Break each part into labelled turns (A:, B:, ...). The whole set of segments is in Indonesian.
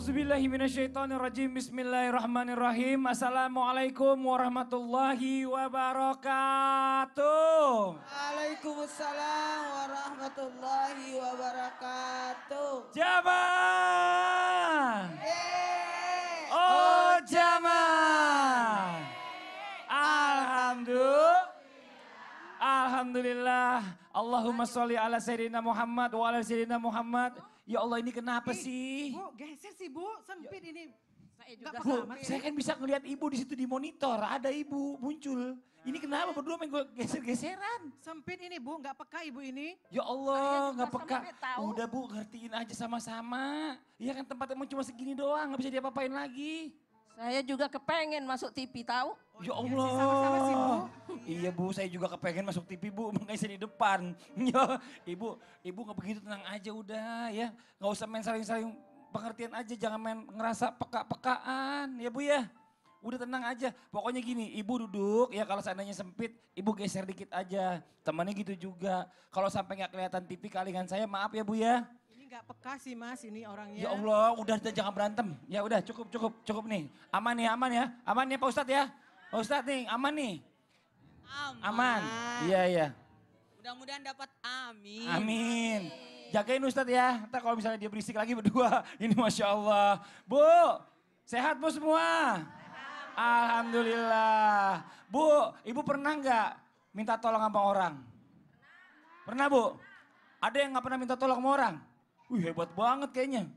A: A'udzubillahiminasyaitonirrajim. Bismillahirrahmanirrahim. Assalamualaikum warahmatullahi wabarakatuh.
B: Waalaikumsalam warahmatullahi wabarakatuh.
A: Jamaah.
B: Yeay.
A: Oh jamaah. Alhamdulillah. Allahumma sholli ala sayyidina Muhammad wa ala sayyidina Muhammad. Ya Allah, ini kenapa sih?
C: Bu, geser sih Bu, sempit ini. Saya juga
A: Bu, saya kan bisa ngelihat ibu di situ di monitor. Ada ibu muncul. Ini kenapa berdua main geser-geseran?
C: Sempit ini Bu, nggak peka ibu ini.
A: Ya Allah, nggak peka.
D: sempit tahu.
A: Udah Bu, ngertiin aja sama-sama. Iya kan tempat emang cuma segini doang, nggak bisa diapa-apain lagi.
D: Saya juga kepengen masuk TV tahu.
A: Ya
C: iya sih,
A: Allah.
C: sama-sama sih, Bu.
A: Iya Bu, saya juga kepengen masuk TV Bu, makanya saya di depan. Ya, ibu nggak begitu, tenang aja udah ya. Nggak usah main saling-saling pengertian aja, jangan main ngerasa peka-pekaan ya Bu ya. Udah tenang aja, pokoknya gini, ibu duduk ya, kalau seandainya sempit, ibu geser dikit aja. Temannya gitu juga, kalau sampai nggak kelihatan TV kalingan saya, maaf ya Bu ya.
C: Ini nggak peka sih Mas, ini orangnya.
A: Ya Allah, udah jangan berantem. Ya udah cukup nih. Aman ya Pak Ustadz ya. Pak Ustadz nih, aman nih. Aman. Iya.
B: Mudah-mudahan dapat amin.
A: Amin. Jagain Ustadz ya, ntar kalau misalnya dia berisik lagi berdua, ini Masya Allah. Bu, sehat Bu semua? Alhamdulillah. Bu, ibu pernah nggak minta tolong sama orang? Pernah Bu? Ada yang nggak pernah minta tolong sama orang? Wih hebat banget kayaknya.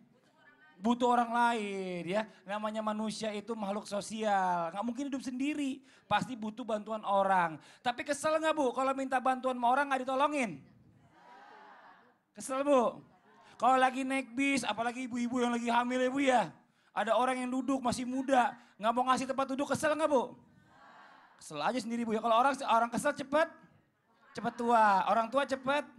A: Butuh orang lain ya. Namanya manusia itu makhluk sosial. Nggak mungkin hidup sendiri. Pasti butuh bantuan orang. Tapi kesel nggak Bu kalau minta bantuan sama orang nggak ditolongin? Kesel Bu? Kalau lagi naik bis, apalagi ibu-ibu yang lagi hamil ya Bu ya. Ada orang yang duduk masih muda, nggak mau ngasih tempat duduk, kesel nggak Bu? Kesel aja sendiri Bu ya. Kalau orang kesel cepet tua. Orang tua cepet.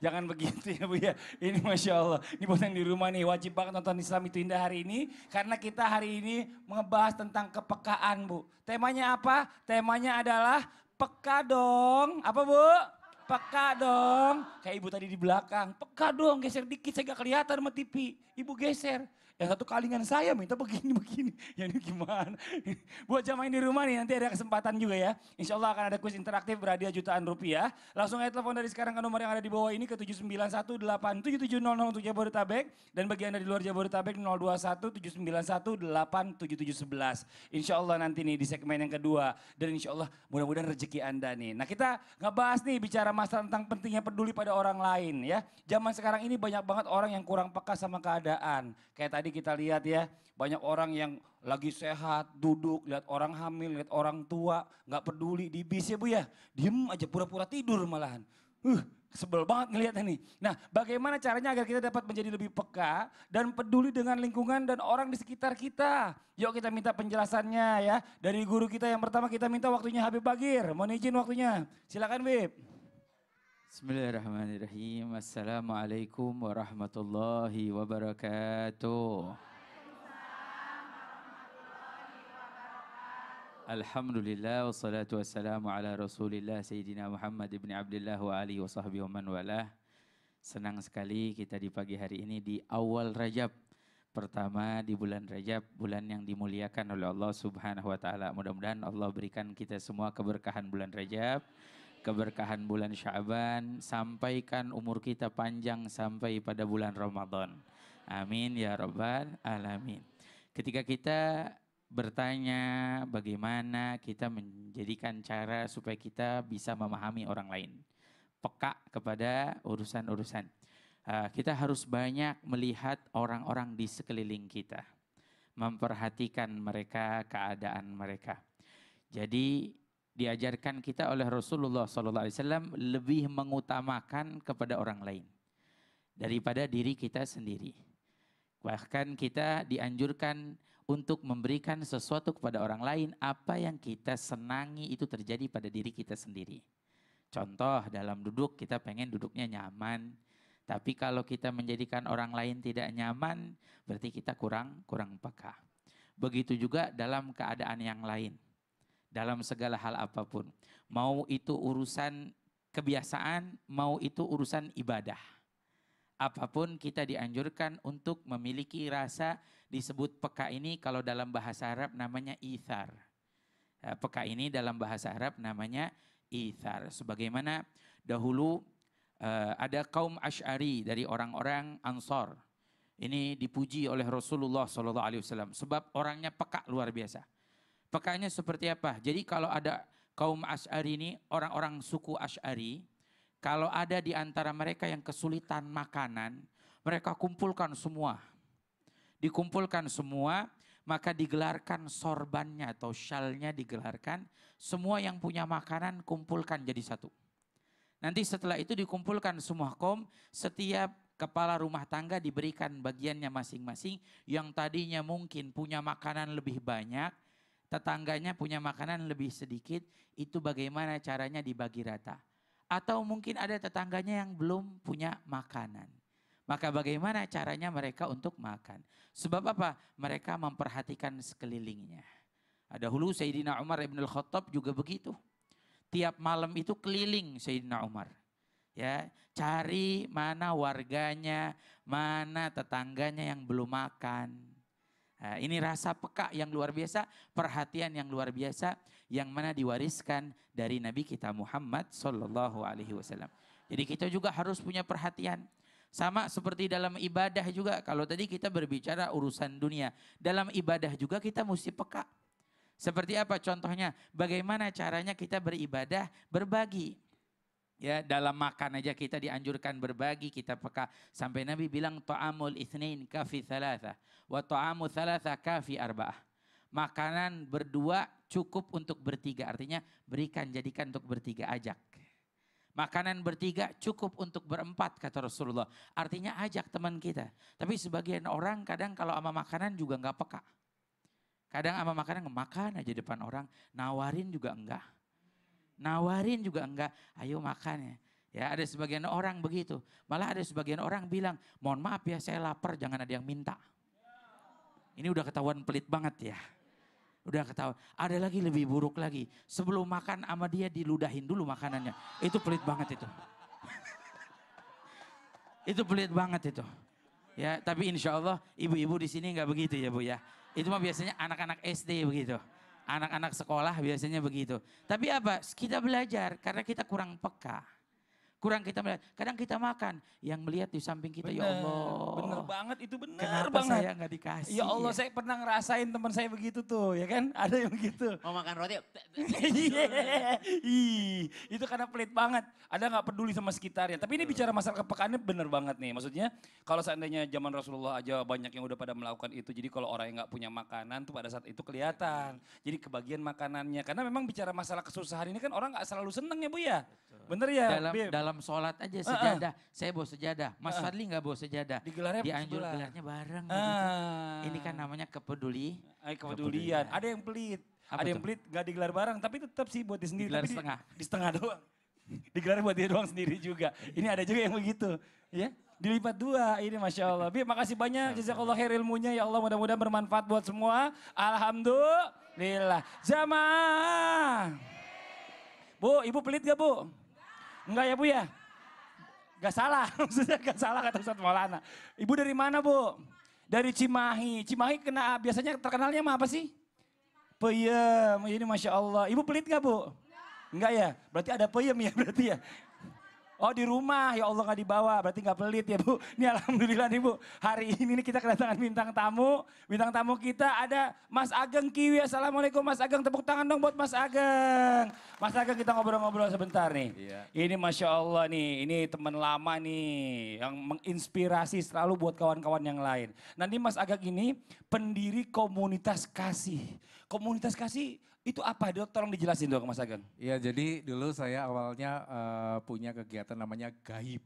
A: Jangan begitu ya Bu ya. Ini Masya Allah. Ini buat yang di rumah nih, wajib banget nonton Islam Itu Indah hari ini. Karena kita hari ini ngebahas tentang kepekaan Bu. Temanya apa? Temanya adalah peka dong. Apa Bu? Peka dong. Kayak ibu tadi di belakang. Peka dong, geser dikit, saya gak kelihatan sama TV. Ibu geser. Yang satu kalingan saya minta begini. Ya ini gimana? Buat jamaah di rumah nih, nanti ada kesempatan juga ya. Insya Allah akan ada kuis interaktif berhadiah jutaan rupiah. Langsung aja telepon dari sekarang ke nomor yang ada di bawah ini ke 7918770 untuk Jabodetabek. Dan bagi Anda di luar Jabodetabek 0217918711. Insya Allah nanti nih di segmen yang kedua. Dan insya Allah mudah-mudahan rezeki Anda nih. Nah kita ngebahas nih bicara masalah tentang pentingnya peduli pada orang lain ya. Zaman sekarang ini banyak banget orang yang kurang peka sama keadaan. Kayak tadi kita lihat ya, banyak orang yang lagi sehat, duduk, lihat orang hamil, lihat orang tua, nggak peduli di bis ya Bu ya. Diem aja pura-pura tidur malahan. Sebel banget ngeliatnya nih. Nah bagaimana caranya agar kita dapat menjadi lebih peka dan peduli dengan lingkungan dan orang di sekitar kita. Yuk kita minta penjelasannya ya. Dari guru kita yang pertama kita minta waktunya Habib Bagir. Mohon izin waktunya. Silakan Bib.
E: Bismillahirrahmanirrahim. Assalamualaikum warahmatullahi wabarakatuh. Alhamdulillah wassalatu wassalamu ala Rasulillah Sayyidina Muhammad ibn Abdullah wa alihi wa sahbihi wa man walah. Senang sekali kita di pagi hari ini di awal Rajab. Pertama di bulan Rajab, bulan yang dimuliakan oleh Allah Subhanahu wa taala. Mudah-mudahan Allah berikan kita semua keberkahan bulan Rajab. Keberkahan bulan Sya'ban, sampaikan umur kita panjang sampai pada bulan Ramadan. Amin ya rabbal alamin. Ketika kita bertanya bagaimana kita menjadikan cara supaya kita bisa memahami orang lain. Peka kepada urusan-urusan. Kita harus banyak melihat orang-orang di sekeliling kita. Memperhatikan mereka, keadaan mereka. Jadi diajarkan kita oleh Rasulullah SAW lebih mengutamakan kepada orang lain daripada diri kita sendiri. Bahkan kita dianjurkan untuk memberikan sesuatu kepada orang lain, apa yang kita senangi itu terjadi pada diri kita sendiri. Contoh dalam duduk kita pengen duduknya nyaman, tapi kalau kita menjadikan orang lain tidak nyaman, berarti kita kurang peka. Begitu juga dalam keadaan yang lain. Dalam segala hal apapun. Mau itu urusan kebiasaan, mau itu urusan ibadah. apapun kita dianjurkan untuk memiliki rasa disebut peka ini kalau dalam bahasa Arab namanya ithar. Peka ini dalam bahasa Arab namanya ithar. Sebagaimana dahulu ada kaum Asy'ari dari orang-orang Ansor. Ini dipuji oleh Rasulullah SAW sebab orangnya peka luar biasa. Pekanya seperti apa? Jadi kalau ada kaum Asy'ari ini, orang-orang suku Asy'ari, kalau ada di antara mereka yang kesulitan makanan, mereka kumpulkan semua. Dikumpulkan semua, maka digelarkan sorbannya atau syalnya digelarkan. Semua yang punya makanan kumpulkan jadi satu. Nanti setelah itu dikumpulkan semua kaum, setiap kepala rumah tangga diberikan bagiannya masing-masing. Yang tadinya mungkin punya makanan lebih banyak, tetangganya punya makanan lebih sedikit, itu bagaimana caranya dibagi rata. Atau mungkin ada tetangganya yang belum punya makanan. Maka bagaimana caranya mereka untuk makan? Sebab apa? Mereka memperhatikan sekelilingnya. Dahulu Sayyidina Umar ibn al-Khattab juga begitu. Tiap malam itu keliling Sayyidina Umar. Ya, cari mana warganya, mana tetangganya yang belum makan. Nah, ini rasa peka yang luar biasa, perhatian yang luar biasa yang mana diwariskan dari Nabi kita Muhammad sallallahu alaihi wasallam. Jadi kita juga harus punya perhatian. Sama seperti dalam ibadah juga, kalau tadi kita berbicara urusan dunia, dalam ibadah juga kita mesti peka. Seperti apa contohnya? Bagaimana caranya kita beribadah, berbagi. Ya, dalam makan aja kita dianjurkan berbagi, kita peka. Sampai Nabi bilang ta'amul itsnain kafi thalatha wa ta'amu thalatha kafi arba'ah. Makanan berdua cukup untuk bertiga, artinya berikan, jadikan untuk bertiga, ajak. Makanan bertiga cukup untuk berempat kata Rasulullah. Artinya ajak teman kita. Tapi sebagian orang kadang kalau sama makanan juga enggak peka. Kadang sama makanan makan aja depan orang, nawarin juga enggak. Nawarin juga enggak, ayo makan ya. Ya ada sebagian orang begitu. Malah ada sebagian orang bilang, mohon maaf ya saya lapar jangan ada yang minta. Ini udah ketahuan pelit banget ya. Udah ketahuan. Ada lagi lebih buruk lagi. Sebelum makan sama dia diludahin dulu makanannya. Itu pelit banget itu. Itu pelit banget itu. Ya, tapi insya Allah ibu-ibu di sini nggak begitu ya Bu ya. Itu mah biasanya anak-anak SD begitu. Anak-anak sekolah biasanya begitu. Tapi apa? Kita belajar karena kita kurang peka. Kurang kita melihat. Kadang kita makan, yang melihat di samping kita, ya Allah.
A: Bener banget, itu bener
E: Kenapa
A: banget.
E: saya nggak dikasih?
A: Ya Allah, saya pernah ngerasain teman saya begitu tuh, ya kan? Ada yang begitu.
B: Mau makan roti?
A: Iya, ih, itu karena pelit banget. Ada nggak peduli sama sekitarnya. Tapi ini bicara masalah kepekaannya bener banget nih. Maksudnya kalau seandainya zaman Rasulullah aja banyak yang udah pada melakukan itu. Jadi kalau orang yang nggak punya makanan tuh pada saat itu kelihatan. Jadi kebagian makanannya. Karena memang bicara masalah kesusahan ini kan orang nggak selalu seneng ya Bu ya. Bener ya? Bib?
E: Dalam sholat aja sejadah. Saya bawa sejadah. Mas Fadli nggak bawa sejadah.
A: Digelarnya
E: Dianjur
A: sebelah.
E: gelarnya bareng. Begitu. Ini kan namanya
A: Kepedulian. Ada yang pelit.
E: Apa
A: Ada yang
E: tuh?
A: pelit gak digelar bareng tapi tetap sih buat dia sendiri.
E: Digelar
A: Tapi
E: setengah.
A: Di setengah doang. Digelar buat dia doang sendiri juga. Ini ada juga yang begitu. Ya, dilipat dua. Ini Masya Allah. Bib, makasih banyak. Jazakallah khair ilmunya. Ya Allah, mudah-mudahan bermanfaat buat semua. Alhamdulillah. Jamaah. Bu, ibu pelit gak Bu? Enggak ya Bu ya? Gak salah, maksudnya gak salah kata Ustadz Maulana. Ibu dari mana Bu? Dari Cimahi. Cimahi biasanya terkenalnya sama apa sih? Peyem, ini Masya Allah. Ibu pelit gak Bu? Enggak ya? Berarti ada peyem ya berarti ya? Oh di rumah, ya Allah gak dibawa, berarti gak pelit ya Bu. Ini Alhamdulillah nih Bu, hari ini nih kita kedatangan bintang tamu. Bintang tamu kita ada Mas Ageng Kiwi. Assalamualaikum Mas Ageng, tepuk tangan dong buat Mas Ageng. Mas Ageng kita ngobrol-ngobrol sebentar nih.
F: Iya.
A: Ini Masya Allah nih, ini teman lama nih yang menginspirasi selalu buat kawan-kawan yang lain. Nanti Mas Ageng ini pendiri komunitas kasih. Komunitas kasih itu apa? Tolong dijelasin dong Mas Ageng.
F: Iya, jadi dulu saya awalnya punya kegiatan namanya GAIB.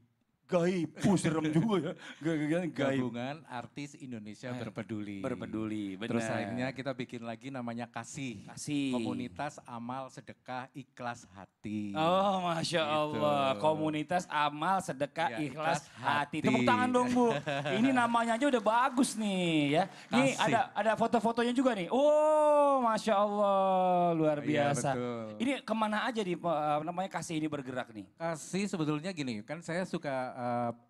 A: Gaib, serem juga ya. Gaib.
F: Gabungan Artis Indonesia Berpeduli.
A: Berpeduli, benar.
F: Terus akhirnya kita bikin lagi namanya Kasih.
A: Kasih.
F: Komunitas Amal Sedekah Ikhlas Hati.
A: Oh Masya Allah,
F: Gitu.
A: komunitas amal sedekah
F: Ya,
A: ikhlas
F: ikhlas
A: hati.
F: hati.
A: Tepuk tangan dong Bu, ini namanya aja udah bagus nih ya. Ini
F: Kasih.
A: ada foto-fotonya juga nih. Oh Masya Allah, luar
F: Iya,
A: biasa.
F: betul.
A: Ini kemana aja namanya kasih ini bergerak nih?
F: Kasih sebetulnya gini, kan saya suka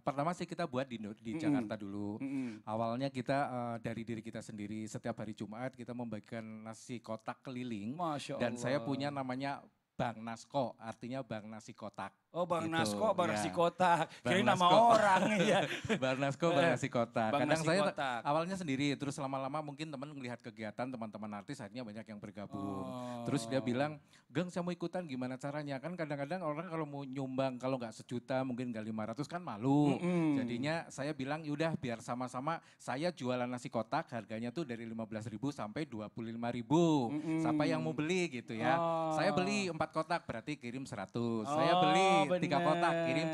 F: pertama sih kita buat di Jakarta dulu. Awalnya kita dari diri kita sendiri, setiap hari Jumat kita membagikan nasi kotak keliling.
A: Masya
F: Dan saya
A: Allah.
F: punya namanya Bang Nasko, artinya Bang Nasi Kotak.
A: Oh Bang
F: Gitu,
A: Nasko, Bang
F: ya.
A: Nasi Kotak.
F: Bang
A: Kirain nama
F: Nasko.
A: orang ya.
F: Bang Nasko, Bang Nasi Kotak.
A: Bang
F: Kadang
A: Nasi
F: saya
A: Kotak.
F: awalnya sendiri, terus lama-lama mungkin teman melihat kegiatan teman-teman artis, akhirnya banyak yang bergabung.
A: Oh.
F: Terus dia bilang, Geng saya mau ikutan gimana caranya? Kan kadang-kadang orang kalau mau nyumbang, kalau nggak sejuta mungkin nggak 500 kan malu. Jadinya saya bilang, yaudah biar sama-sama saya jualan nasi kotak, harganya tuh dari 15.000 sampai 25.000. Siapa yang mau beli gitu ya.
A: Oh.
F: Saya beli 4 kotak berarti kirim 100.
A: Oh,
F: Saya beli 3 kotak
A: bener.
F: kirim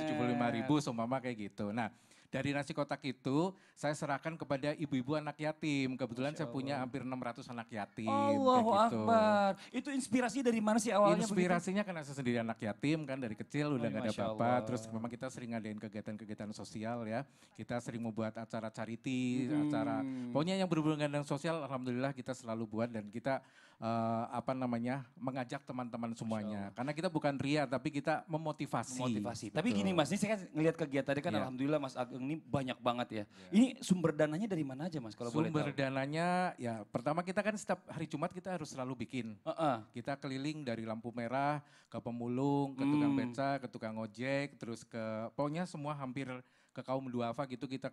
F: 75.000 seumpama kayak gitu. Nah, dari nasi kotak itu saya serahkan kepada ibu-ibu anak yatim. Kebetulan saya punya hampir 600 anak yatim.
A: Allahu
F: kayak gitu.
A: Akbar. Itu inspirasi dari mana sih awalnya?
F: Inspirasinya karena saya sendiri anak yatim kan dari kecil udah
A: Oh,
F: gak ada
A: Masya
F: bapak.
A: Allah.
F: Terus memang kita sering ngadain kegiatan-kegiatan sosial ya. Kita sering membuat acara charity, acara pokoknya yang berhubungan dengan sosial. Alhamdulillah kita selalu buat dan kita mengajak teman-teman semuanya. Karena kita bukan ria tapi kita memotivasi.
A: Motivasi. Tapi
F: Betul.
A: gini Mas, ini saya kan ngelihat kegiatannya kan
F: Iya.
A: alhamdulillah Mas Ageng ini banyak banget ya. Ini sumber dananya dari mana aja Mas kalau boleh
F: Sumber
A: tahu?
F: dananya ya pertama kita kan setiap hari Jumat kita harus selalu bikin.
A: Heeh.
F: Kita keliling dari lampu merah ke pemulung, ke tukang beca, ke tukang ojek, terus ke pokoknya semua hampir ke kaum duafa gitu kita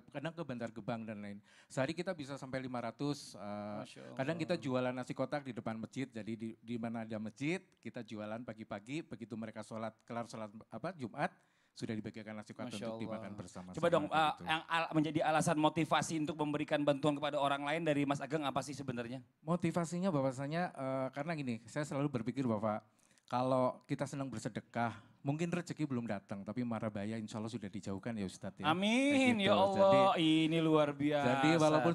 F: kadang ke Bantar Gebang dan lain. Sehari kita bisa sampai 500.
A: Masya Allah.
F: Kadang kita jualan nasi kotak di depan masjid. Jadi di mana ada masjid kita jualan pagi-pagi. Begitu mereka kelar sholat Jumat sudah dibagikan nasi kotak
A: Masya
F: untuk
A: Allah.
F: dimakan bersama.
A: Coba dong yang menjadi alasan motivasi untuk memberikan bantuan kepada orang lain dari Mas Ageng apa sih sebenarnya?
F: Motivasinya bahwasanya karena gini, saya selalu berpikir bahwa kalau kita senang bersedekah, mungkin rezeki belum datang, tapi mara bahaya insya Allah sudah dijauhkan ya Ustadz ya.
A: Amin
F: Kayak
A: ya
F: gitu.
A: Allah, ini luar biasa.
F: Jadi walaupun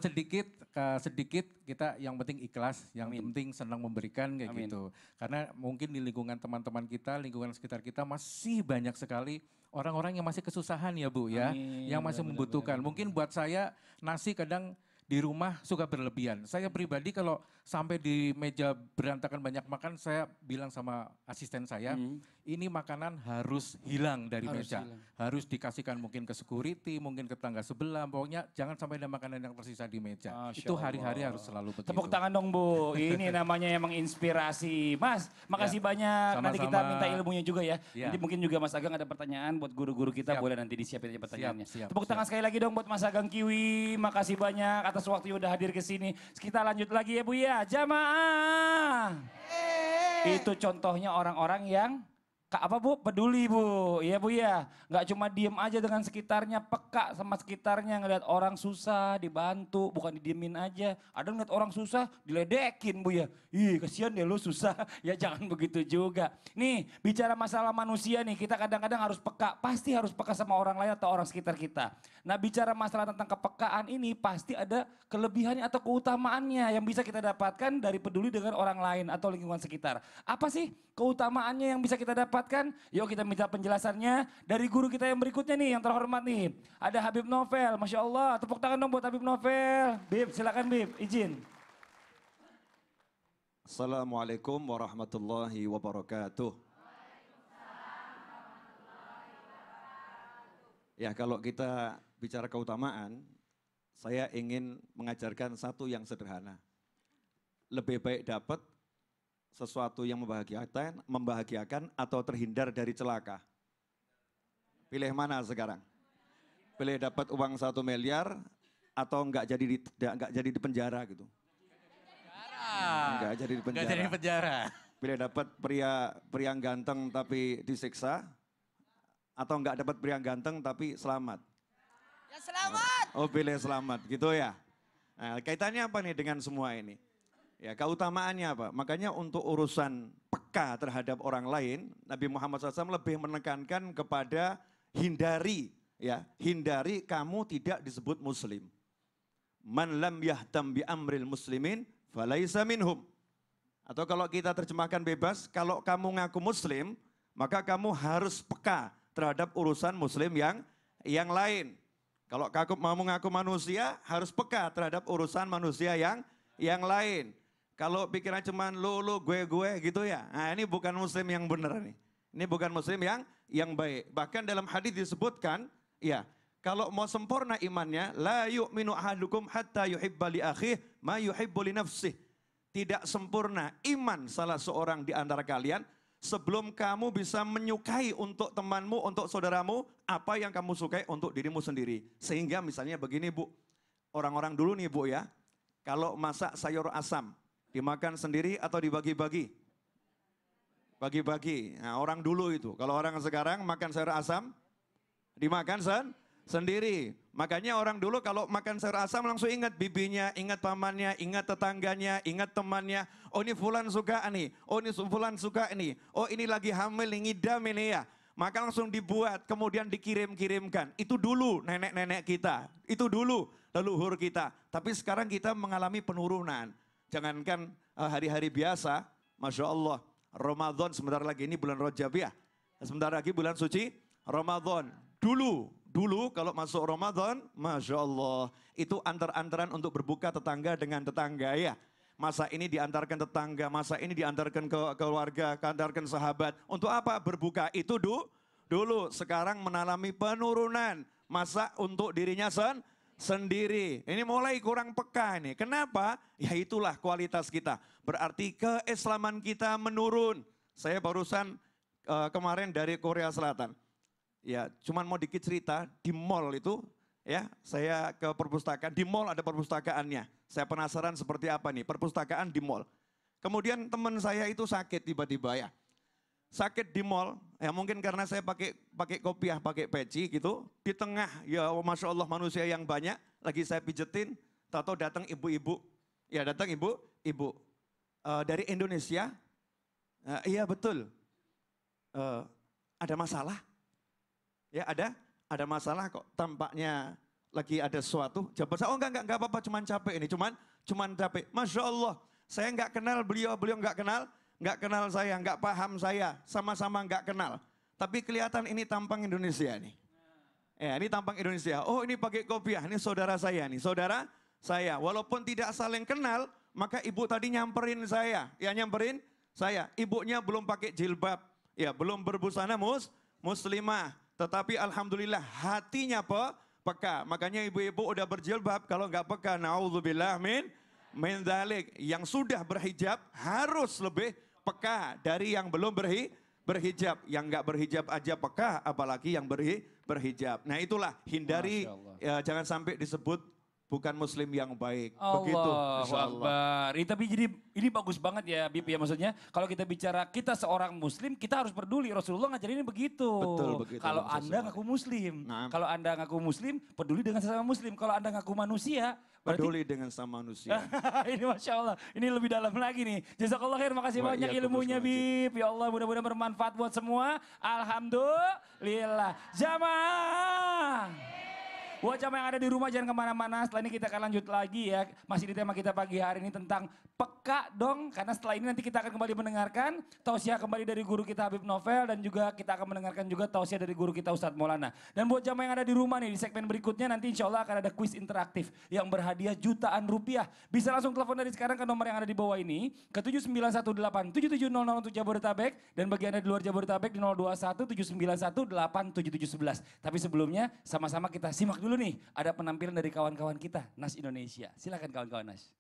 F: sedikit kita yang penting ikhlas, yang
A: Amin.
F: penting senang memberikan kayak
A: Amin.
F: gitu. Karena mungkin di lingkungan teman-teman kita, lingkungan sekitar kita masih banyak sekali orang-orang yang masih kesusahan ya Bu ya,
A: Amin.
F: yang masih
A: Benar,
F: membutuhkan.
A: benar.
F: Mungkin buat saya nasi kadang di rumah suka berlebihan. Saya pribadi kalau sampai di meja berantakan banyak makan, saya bilang sama asisten saya, ini makanan harus hilang dari
A: Harus
F: meja.
A: hilang.
F: Harus dikasihkan mungkin ke security, mungkin ke tangga sebelah. Pokoknya jangan sampai ada makanan yang tersisa di meja.
A: Masya
F: Itu hari-hari
A: Allah.
F: harus selalu begitu.
A: Tepuk tangan dong Bu, ini namanya emang inspirasi. Mas, makasih banyak. Nanti kita
F: Sama-sama.
A: minta ilmunya juga ya.
F: Ya.
A: Nanti mungkin juga Mas Ageng ada pertanyaan buat guru-guru kita,
F: Siap.
A: boleh nanti disiapin aja pertanyaannya.
F: Siap,
A: Tepuk tangan sekali lagi dong buat Mas Ageng Kiwi. Makasih banyak atas waktu udah hadir ke sini. Kita lanjut lagi ya Bu ya. Jamaah. Itu contohnya orang-orang yang peduli Bu, iya Bu ya. Nggak cuma diem aja dengan sekitarnya, peka sama sekitarnya, ngeliat orang susah dibantu, bukan didiemin aja. Ada ngeliat orang susah diledekin Bu ya. Ih kasihan deh lu susah, ya jangan begitu juga. Nih bicara masalah manusia nih, kita kadang-kadang harus peka, pasti harus peka sama orang lain atau orang sekitar kita. Nah bicara masalah tentang kepekaan ini pasti ada kelebihannya atau keutamaannya yang bisa kita dapatkan dari peduli dengan orang lain atau lingkungan sekitar. Apa sih keutamaannya yang bisa kita dapatkan? Yuk kita minta penjelasannya dari guru kita yang berikutnya nih, yang terhormat nih. Ada Habib Novel, Masya Allah. Tepuk tangan dong buat Habib Novel. Bib, silakan Bib, izin.
G: Assalamualaikum warahmatullahi wabarakatuh. Ya kalau kita bicara keutamaan, saya ingin mengajarkan satu yang sederhana. Lebih baik dapat sesuatu yang membahagiakan atau terhindar dari celaka. Pilih mana sekarang? Pilih dapat uang 1 miliar atau enggak jadi di penjara gitu. Enggak jadi di penjara.
F: Nggak jadi di penjara.
G: Pilih dapat pria yang ganteng tapi disiksa atau enggak dapat pria yang ganteng tapi selamat.
B: Ya selamat.
G: Oh pilih selamat gitu ya. Nah, kaitannya apa nih dengan semua ini? Ya keutamaannya apa? Makanya untuk urusan peka terhadap orang lain, Nabi Muhammad SAW lebih menekankan kepada hindari kamu tidak disebut muslim. Man lam yahtam bi amril muslimin falaisa minhum. Atau kalau kita terjemahkan bebas, kalau kamu ngaku muslim, maka kamu harus peka terhadap urusan muslim yang lain. Kalau kamu mau ngaku manusia, harus peka terhadap urusan manusia yang lain. Kalau pikiran cuman lu, gue gitu ya. Nah ini bukan muslim yang benar nih. Ini bukan muslim yang baik. Bahkan dalam hadis disebutkan Ya, kalau mau sempurna imannya, la yu'minu ahadukum hatta yuhibba li akhih ma yuhibbu li nafsih. Tidak sempurna iman salah seorang di antara kalian sebelum kamu bisa menyukai untuk temanmu, untuk saudaramu, apa yang kamu sukai untuk dirimu sendiri. Sehingga misalnya begini Bu, orang-orang dulu nih Bu ya, kalau masak sayur asam, dimakan sendiri atau dibagi-bagi? Bagi-bagi. Nah, orang dulu itu. Kalau orang sekarang makan sayur asam, dimakan sendiri. Makanya orang dulu kalau makan sayur asam langsung ingat bibinya, ingat pamannya, ingat tetangganya, ingat temannya. Oh ini fulan suka nih, oh ini fulan suka nih. Oh ini lagi hamil, ngidam ini ya. Maka langsung dibuat, kemudian dikirim-kirimkan. Itu dulu nenek-nenek kita, itu dulu leluhur kita. Tapi sekarang kita mengalami penurunan. Jangankan hari-hari biasa, Masya Allah. Ramadan sebentar lagi, ini bulan Rajab ya. Sebentar lagi bulan suci Ramadan. Dulu kalau masuk Ramadan, Masya Allah. Itu antar-antaran untuk berbuka tetangga dengan tetangga ya. Masa ini diantarkan tetangga, masa ini diantarkan ke keluarga, diantarkan sahabat. Untuk apa? Berbuka itu dulu. Sekarang mengalami penurunan. Masa untuk dirinya sendiri. Ini mulai kurang peka ini. Kenapa? Ya itulah kualitas kita. Berarti keislaman kita menurun. Saya barusan kemarin dari Korea Selatan. Ya, cuman mau dikit cerita, di mall itu ya, saya ke perpustakaan, di mall ada perpustakaannya. Saya penasaran seperti apa nih, perpustakaan di mall. Kemudian teman saya itu sakit tiba-tiba ya. Sakit di mall, ya mungkin karena saya pakai kopiah, pakai peci gitu. Di tengah, ya Masya Allah manusia yang banyak, lagi saya pijetin, tahu datang ibu-ibu. Ya datang ibu dari Indonesia. Iya betul, ada masalah. Ya ada masalah kok, tampaknya lagi ada sesuatu. Jawaban saya, oh enggak apa-apa, cuman capek ini, cuman capek. Masya Allah, saya enggak kenal beliau enggak kenal saya, enggak paham saya, sama-sama enggak kenal. Tapi kelihatan ini tampang Indonesia nih. Ya ini tampang Indonesia, oh ini pakai kopiah, ini saudara saya nih, saudara saya. Walaupun tidak saling kenal, maka ibu tadi nyamperin saya, Ibunya belum pakai jilbab, ya belum berbusana muslimah. Tetapi alhamdulillah hatinya peka. Makanya ibu-ibu udah berjilbab, kalau nggak peka, naudzubillah min dzalik. Yang sudah berhijab harus lebih peka dari yang belum berhijab. Yang nggak berhijab aja peka, apalagi yang berhijab. Nah itulah, hindari jangan sampai disebut bukan muslim yang baik. Begitu.
A: Allahu Akbar. Tapi jadi ini bagus banget ya Bib ya, maksudnya kalau kita bicara kita seorang muslim, kita harus peduli. Rasulullah ngajarin begitu.
G: Betul begitu.
A: Kalau Anda ngaku muslim,
G: Nah.
A: kalau Anda ngaku muslim, peduli dengan sesama muslim. Kalau Anda ngaku manusia, berarti
G: Peduli dengan sama manusia.
A: ini Masya Allah, ini lebih dalam lagi nih. Jazakallah khair, makasih
G: Wa
A: banyak
G: iyyakum
A: ilmunya
G: bismillah.
A: Bib. Ya Allah, mudah-mudahan bermanfaat buat semua. Alhamdulillah. Jamaah. Buat jamaah yang ada di rumah jangan kemana-mana, setelah ini kita akan lanjut lagi ya. Masih di tema kita pagi hari ini tentang peka dong. Karena setelah ini nanti kita akan kembali mendengarkan tausiah kembali dari guru kita Habib Novel. Dan juga kita akan mendengarkan juga tausiah dari guru kita Ustadz Maulana. Dan buat jamaah yang ada di rumah nih, di segmen berikutnya nanti insya Allah akan ada kuis interaktif yang berhadiah jutaan rupiah. Bisa langsung telepon dari sekarang ke nomor yang ada di bawah ini. Ke 7918-7700 untuk Jabodetabek. Dan bagi Anda di luar Jabodetabek di 021-791-8711. Tapi sebelumnya sama-sama kita simak dulu nih, ada penampilan dari kawan-kawan kita, Nas Indonesia. Silakan kawan-kawan Nas.